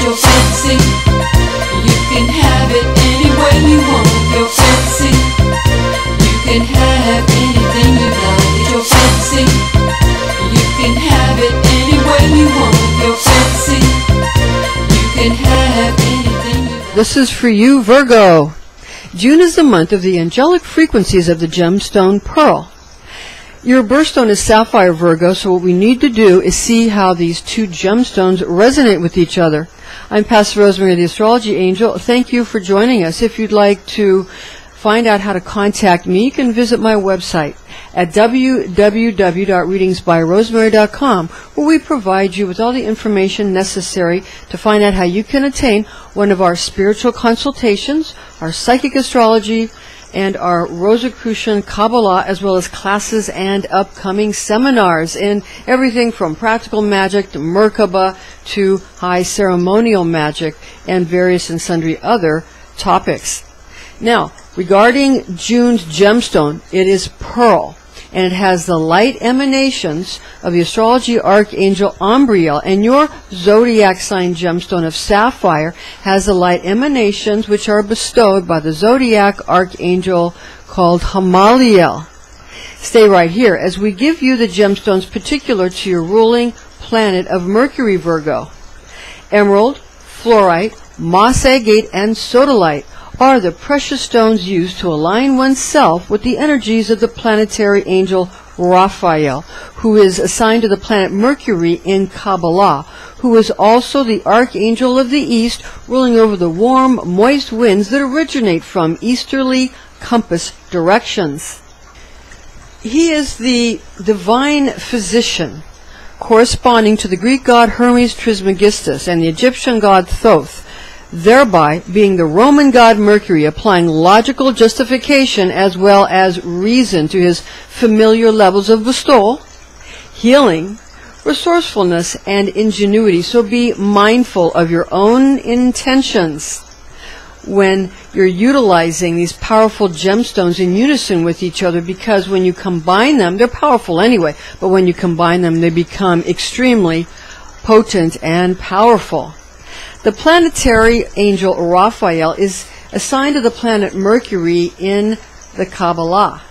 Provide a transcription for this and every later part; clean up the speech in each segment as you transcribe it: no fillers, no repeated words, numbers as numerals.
your fancy. You can have it any way you want. Your fancy. You can have anything you like. Your fancy. You can have it any way you want. Your fancy. You can have anything you like. This is for you, Virgo. June is the month of the angelic frequencies of the gemstone pearl. Your birthstone is Sapphire, Virgo, so what we need to do is see how these two gemstones resonate with each other. I'm Pastor Rosemary, the Astrology Angel. Thank you for joining us. If you'd like to find out how to contact me, you can visit my website at www.readingsbyrosemary.com, where we provide you with all the information necessary to find out how you can attain one of our spiritual consultations, our psychic astrology, and our Rosicrucian Kabbalah, as well as classes and upcoming seminars in everything from practical magic to Merkaba to high ceremonial magic and various and sundry other topics. Now, regarding June's gemstone, it is pearl, and it has the light emanations of the astrology archangel Umbriel, and your zodiac sign gemstone of Sapphire has the light emanations which are bestowed by the zodiac archangel called Hamaliel. Stay right here as we give you the gemstones particular to your ruling planet of Mercury, Virgo. Emerald, fluorite, moss agate, and sodalite are the precious stones used to align oneself with the energies of the planetary angel Raphael, who is assigned to the planet Mercury in Kabbalah, who is also the archangel of the east, ruling over the warm, moist winds that originate from easterly compass directions. He is the divine physician, corresponding to the Greek god Hermes Trismegistus and the Egyptian god Thoth, thereby being the Roman god Mercury, applying logical justification as well as reason to his familiar levels of bestowal, healing, resourcefulness, and ingenuity. So be mindful of your own intentions when you're utilizing these powerful gemstones in unison with each other, because when you combine them, they're powerful anyway, but when you combine them, they become extremely potent and powerful. The planetary angel Raphael is assigned to the planet Mercury in the Kabbalah.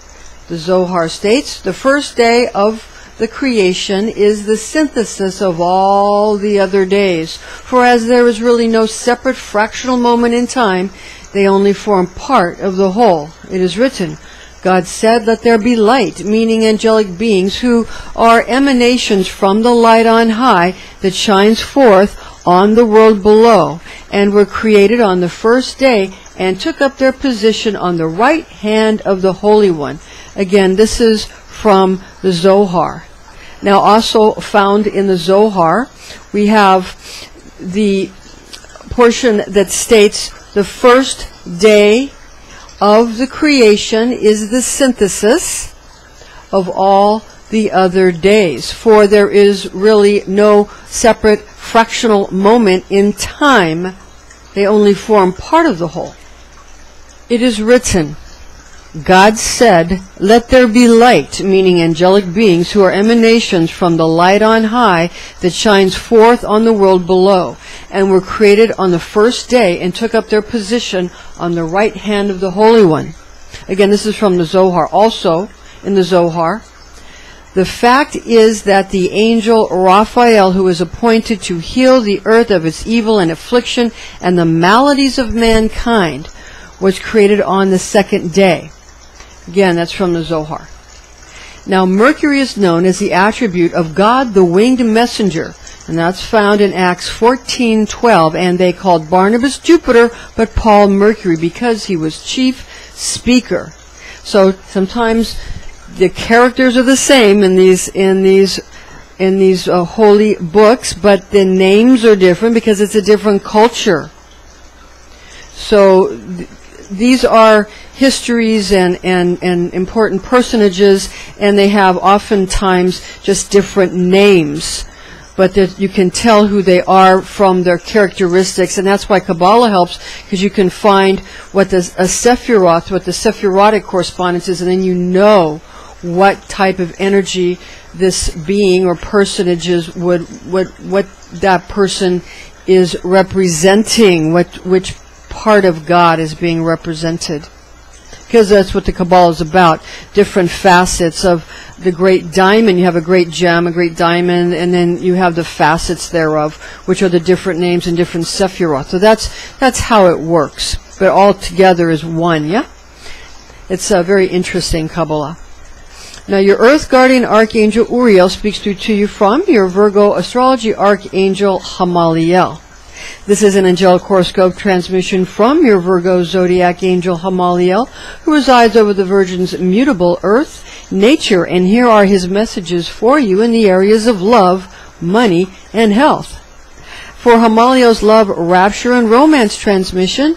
The Zohar states, the first day of the creation is the synthesis of all the other days. For as there is really no separate fractional moment in time, they only form part of the whole. It is written, God said, let there be light, meaning angelic beings who are emanations from the light on high that shines forth on the world below, and were created on the first day and took up their position on the right hand of the Holy One. Again, this is from the Zohar. Now, also found in the Zohar, we have the portion that states the first day of the creation is the synthesis of all the other days, for there is really no separate fractional moment in time. They only form part of the whole. It is written, God said, let there be light, meaning angelic beings who are emanations from the light on high that shines forth on the world below, and were created on the first day and took up their position on the right hand of the Holy One. Again, this is from the Zohar. Also, in the Zohar, the fact is that the angel Raphael, who is appointed to heal the earth of its evil and affliction and the maladies of mankind, was created on the second day. Again, that's from the Zohar. Now, Mercury is known as the attribute of God, the winged messenger, and that's found in Acts 14:12, and they called Barnabas Jupiter, but Paul Mercury, because he was chief speaker. So sometimes the characters are the same in these holy books, but the names are different because it's a different culture. So these are histories and important personages, and they have oftentimes just different names, but that you can tell who they are from their characteristics, and that's why Kabbalah helps, because you can find what a Sephiroth, what the Sephirotic correspondence is, and then you know what type of energy this being or personages what that person is representing, which part of God is being represented. Because that's what the Kabbalah is about. Different facets of the great diamond. You have a great gem, a great diamond, and then you have the facets thereof, which are the different names and different Sephiroth. So that's how it works. But all together is one, yeah? It's a very interesting Kabbalah. Now, your Earth Guardian Archangel Uriel speaks to you from your Virgo Astrology Archangel Hamaliel. This is an angelic horoscope transmission from your Virgo Zodiac Angel Hamaliel, who resides over the Virgin's mutable earth, nature, and here are his messages for you in the areas of love, money, and health. For Hamaliel's love, rapture, and romance transmission,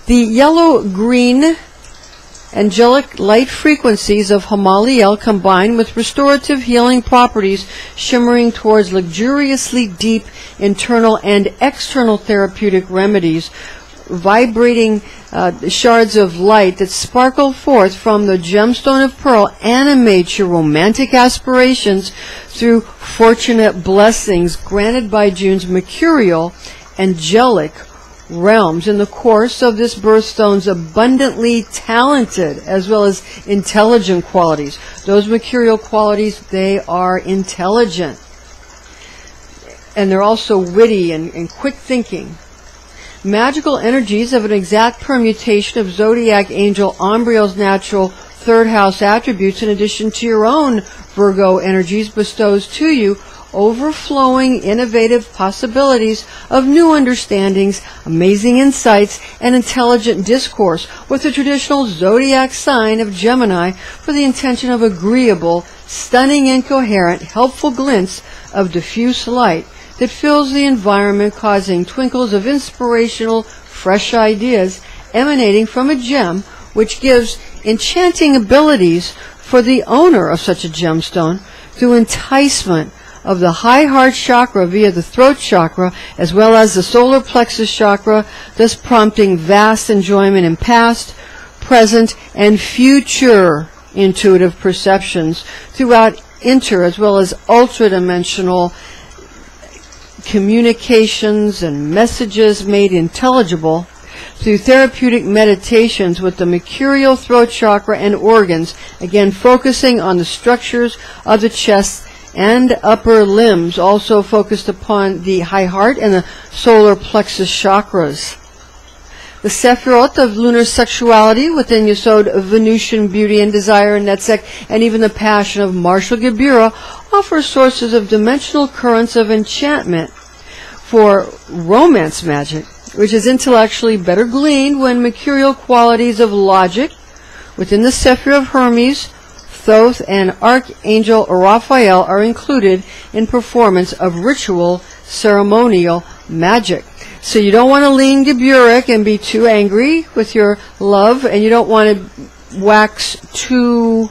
the yellow-green angelic light frequencies of Hamaliel combine with restorative healing properties shimmering towards luxuriously deep internal and external therapeutic remedies, vibrating shards of light that sparkle forth from the gemstone of pearl animate your romantic aspirations through fortunate blessings granted by June's mercurial angelic realms. In the course of this birthstone's abundantly talented as well as intelligent qualities. Those mercurial qualities, they are intelligent. And they're also witty and quick thinking. Magical energies of an exact permutation of Zodiac Angel Umbriel's natural third house attributes, in addition to your own Virgo energies, bestows to you overflowing innovative possibilities of new understandings, amazing insights, and intelligent discourse with the traditional zodiac sign of Gemini for the intention of agreeable, stunning, and coherent, helpful glints of diffuse light that fills the environment, causing twinkles of inspirational, fresh ideas emanating from a gem, which gives enchanting abilities for the owner of such a gemstone through enticement of the high heart chakra via the throat chakra, as well as the solar plexus chakra, thus prompting vast enjoyment in past, present, and future intuitive perceptions throughout inter as well as ultra-dimensional communications and messages made intelligible through therapeutic meditations with the mercurial throat chakra and organs, again focusing on the structures of the chest and upper limbs, also focused upon the high heart and the solar plexus chakras. The Sephiroth of lunar sexuality within Yesod, Venusian beauty and desire and Netzek, and even the passion of martial Gebira offer sources of dimensional currents of enchantment for romance magic, which is intellectually better gleaned when mercurial qualities of logic within the Sephir of Hermes, Thoth, and Archangel Raphael are included in performance of ritual ceremonial magic. So you don't want to lean Geburic and be too angry with your love, and you don't want to wax too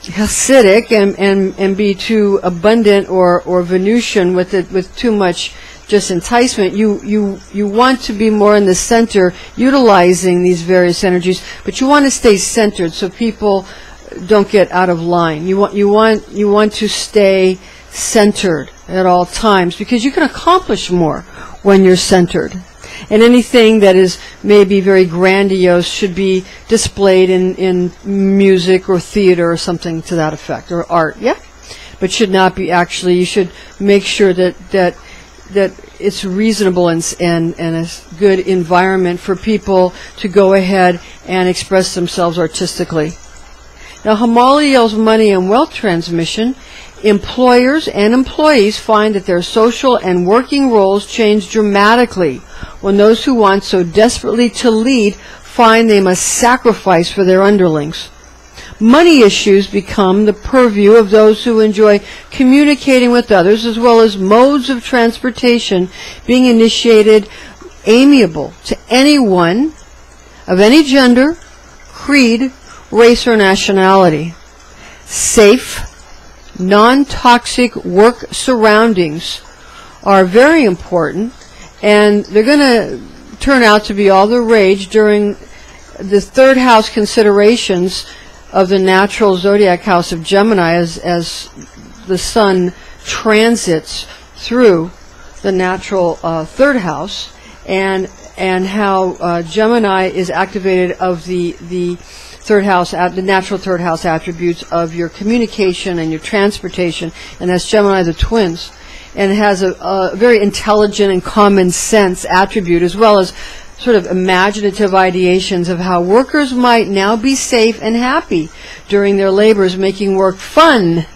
Hasidic and be too abundant or Venusian with too much just enticement. You want to be more in the center, utilizing these various energies, but you want to stay centered so people don't get out of line. You want to stay centered at all times, because you can accomplish more when you're centered. And anything that is maybe very grandiose should be displayed in music or theater or something to that effect, or art, yeah? But should not be actually, you should make sure that it's reasonable and a good environment for people to go ahead and express themselves artistically. Now, Hamaliel's money and wealth transmission, employers and employees find that their social and working roles change dramatically when those who want so desperately to lead find they must sacrifice for their underlings. Money issues become the purview of those who enjoy communicating with others, as well as modes of transportation being initiated amiable to anyone of any gender, creed, race, or nationality. Safe, non-toxic work surroundings are very important, and they're going to turn out to be all the rage during the third house considerations of the natural zodiac house of Gemini as the sun transits through the natural third house, and how Gemini is activated of the third house, the natural third house attributes of your communication and your transportation, and that's Gemini, the twins, and it has a very intelligent and common sense attribute, as well as sort of imaginative ideations of how workers might now be safe and happy during their labors, making work fun.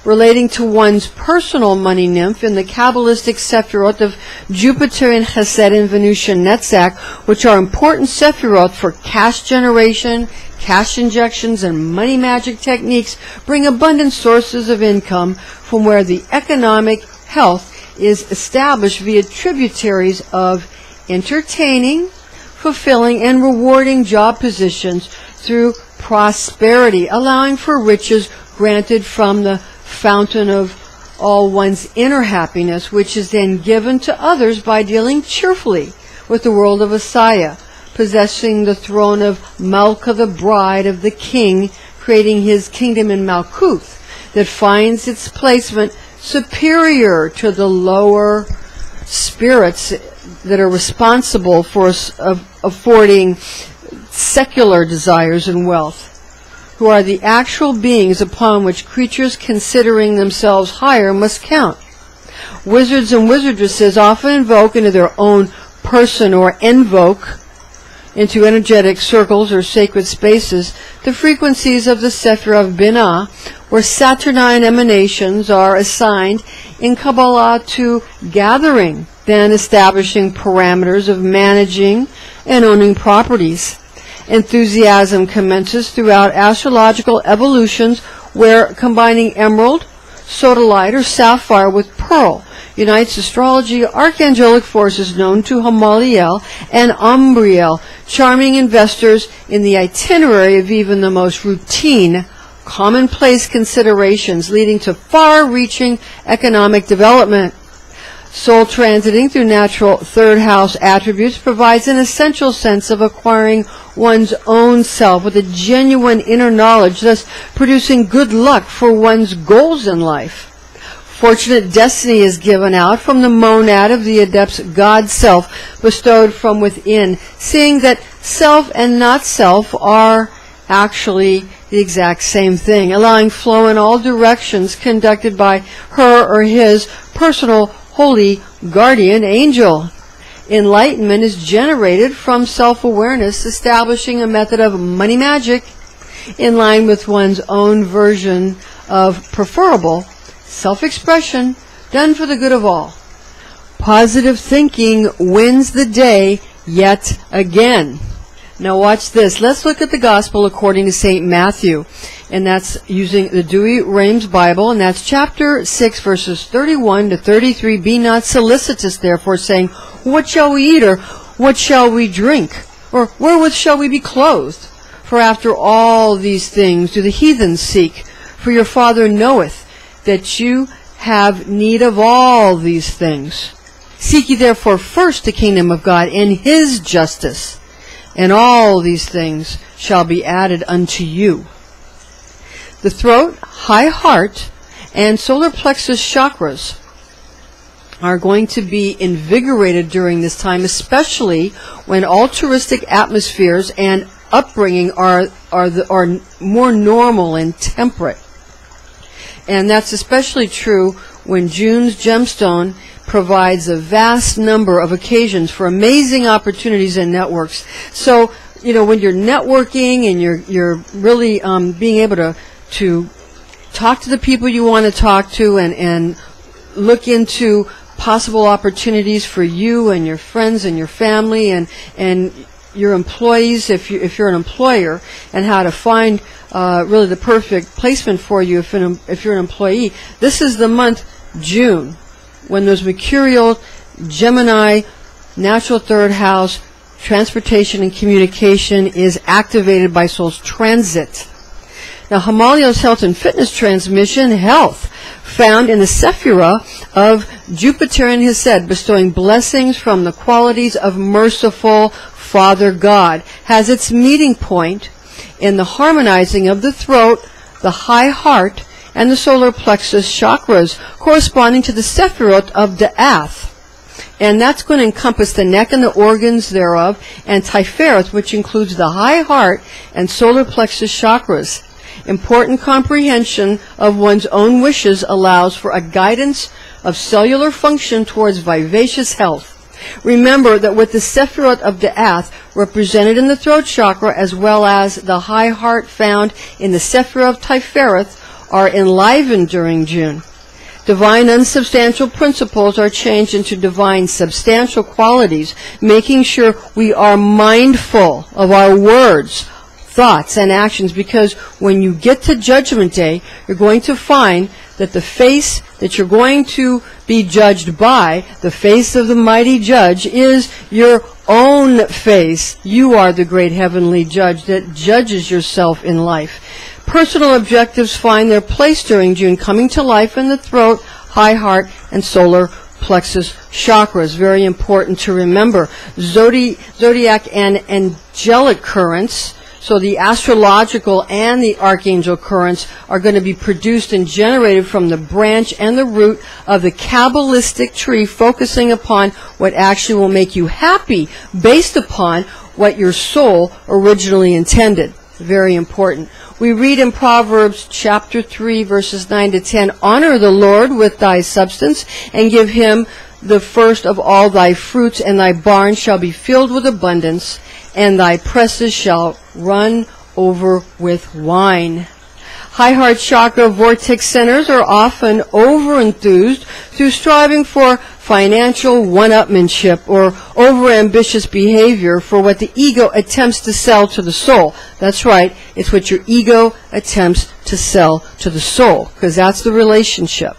Relating to one's personal money nymph in the Kabbalistic Sephiroth of Jupiter in Chesed and Venusian Netzach, which are important Sephiroth for cash generation, cash injections, and money magic techniques, bring abundant sources of income from where the economic health is established via tributaries of entertaining, fulfilling, and rewarding job positions through prosperity, allowing for riches granted from the fountain of all one's inner happiness, which is then given to others by dealing cheerfully with the world of Asaya, possessing the throne of Malka, the bride of the king, creating his kingdom in Malkuth that finds its placement superior to the lower spirits that are responsible for affording secular desires and wealth, who are the actual beings upon which creatures considering themselves higher must count. Wizards and wizardresses often invoke into their own person or invoke into energetic circles or sacred spaces the frequencies of the Sephirah of Binah, where Saturnine emanations are assigned in Kabbalah to gathering, then establishing parameters of managing and owning properties. Enthusiasm commences throughout astrological evolutions where combining emerald, sodalite, or sapphire with pearl unites astrology archangelic forces known to Hamaliel and Umbriel, charming investors in the itinerary of even the most routine, commonplace considerations leading to far-reaching economic development. Soul transiting through natural third house attributes provides an essential sense of acquiring one's own self with a genuine inner knowledge, thus producing good luck for one's goals in life. Fortunate destiny is given out from the monad of the adept's God self, bestowed from within, seeing that self and not self are actually the exact same thing, allowing flow in all directions conducted by her or his personal holy guardian angel. Enlightenment is generated from self-awareness, establishing a method of money magic in line with one's own version of preferable self-expression done for the good of all. Positive thinking wins the day yet again. Now watch this. Let's look at the Gospel according to St. Matthew. And that's using the Douay-Rheims Bible. And that's chapter 6, verses 31 to 33. Be not solicitous, therefore, saying, what shall we eat? Or what shall we drink? Or wherewith shall we be clothed? For after all these things do the heathen seek. For your Father knoweth that you have need of all these things. Seek ye therefore first the kingdom of God and his justice, and all these things shall be added unto you. The throat, high heart, and solar plexus chakras are going to be invigorated during this time, especially when altruistic atmospheres and upbringing are more normal and temperate. And that's especially true when June's gemstone provides a vast number of occasions for amazing opportunities and networks. So, when you're networking and you're really being able to talk to the people you want to talk to and look into possible opportunities for you and your friends and your family and your employees if you're an employer, and how to find really the perfect placement for you if you're an employee. This is the month June, when those mercurial Gemini natural third house transportation and communication is activated by Soul's transit. Now, Hamaliel's health and fitness transmission, health, found in the Sephirah of Jupiter and Hesed, bestowing blessings from the qualities of merciful Father God, has its meeting point in the harmonizing of the throat, the high heart, and the solar plexus chakras, corresponding to the Sephiroth of Da'ath. And that's going to encompass the neck and the organs thereof, and Tiferet, which includes the high heart and solar plexus chakras. Important comprehension of one's own wishes allows for a guidance of cellular function towards vivacious health. Remember that with the Sephirot of Da'ath represented in the throat chakra, as well as the high heart found in the Sephirot of Tiferet, are enlivened during June. Divine unsubstantial principles are changed into divine substantial qualities, making sure we are mindful of our words, thoughts, and actions, because when you get to Judgment Day, you're going to find that the face that you're going to be judged by, the face of the mighty judge, is your own face. You are the great heavenly judge that judges yourself in life. Personal objectives find their place during June, coming to life in the throat, high heart, and solar plexus chakras. Very important to remember. Zodiac and angelic currents, so the astrological and the archangel currents, are going to be produced and generated from the branch and the root of the Kabbalistic tree, focusing upon what actually will make you happy based upon what your soul originally intended. Very important. We read in Proverbs chapter 3, verses 9 to 10, "Honor the Lord with thy substance, and give him the first of all thy fruits, and thy barns shall be filled with abundance, and thy presses shall run over with wine." High heart chakra vortex centers are often over-enthused through striving for financial one-upmanship or over-ambitious behavior for what the ego attempts to sell to the soul. That's right, it's what your ego attempts to sell to the soul, because that's the relationship.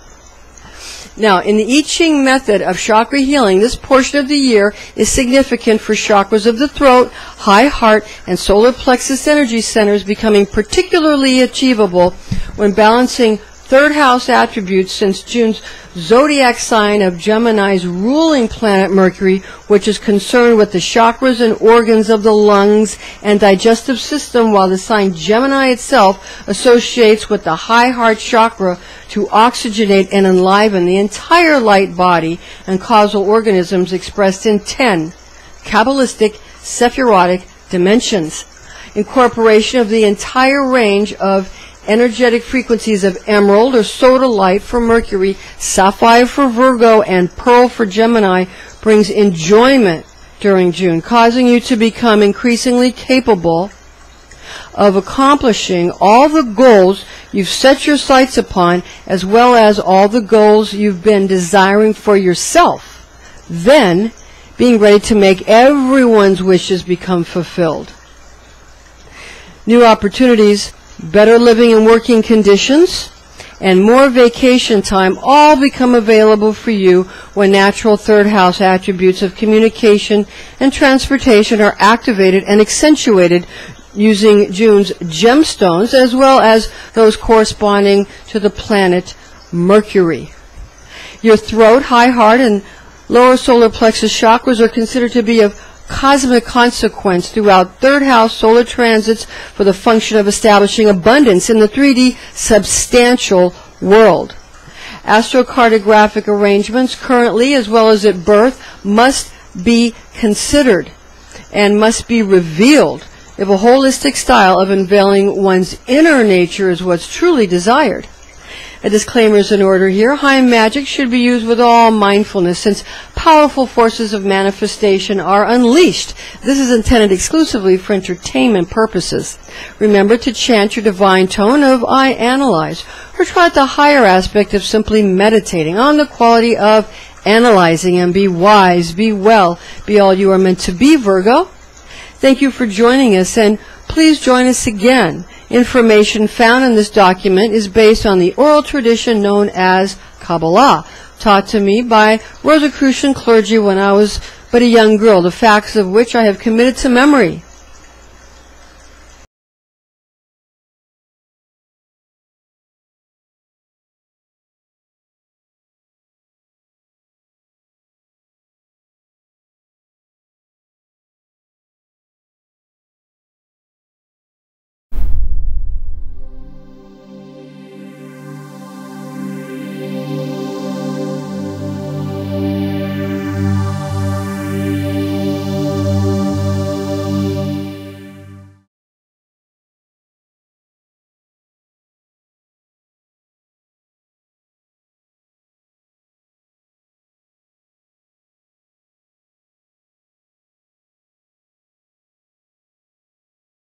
Now, in the I Ching method of chakra healing, this portion of the year is significant for chakras of the throat, high heart, and solar plexus energy centers, becoming particularly achievable when balancing third house attributes, since June's zodiac sign of Gemini's ruling planet Mercury, which is concerned with the chakras and organs of the lungs and digestive system, while the sign Gemini itself associates with the high heart chakra to oxygenate and enliven the entire light body and causal organisms expressed in 10 Kabbalistic Sephirotic dimensions. Incorporation of the entire range of energetic frequencies of emerald or soda light for Mercury, sapphire for Virgo, and pearl for Gemini brings enjoyment during June, causing you to become increasingly capable of accomplishing all the goals you've set your sights upon, as well as all the goals you've been desiring for yourself, then being ready to make everyone's wishes become fulfilled. New opportunities, better living and working conditions, and more vacation time all become available for you when natural third house attributes of communication and transportation are activated and accentuated using June's gemstones, as well as those corresponding to the planet Mercury. Your throat, high heart, and lower solar plexus chakras are considered to be of cosmic consequence throughout third house solar transits for the function of establishing abundance in the 3D substantial world. Astrocartographic arrangements currently, as well as at birth, must be considered and must be revealed if a holistic style of unveiling one's inner nature is what's truly desired. A disclaimer is in order here. High magic should be used with all mindfulness, since powerful forces of manifestation are unleashed. This is intended exclusively for entertainment purposes. Remember to chant your divine tone of I analyze, or try the higher aspect of simply meditating on the quality of analyzing, and be wise, be well, be all you are meant to be, Virgo. Thank you for joining us, and please join us again. Information found in this document is based on the oral tradition known as Kabbalah, taught to me by Rosicrucian clergy when I was but a young girl, the facts of which I have committed to memory.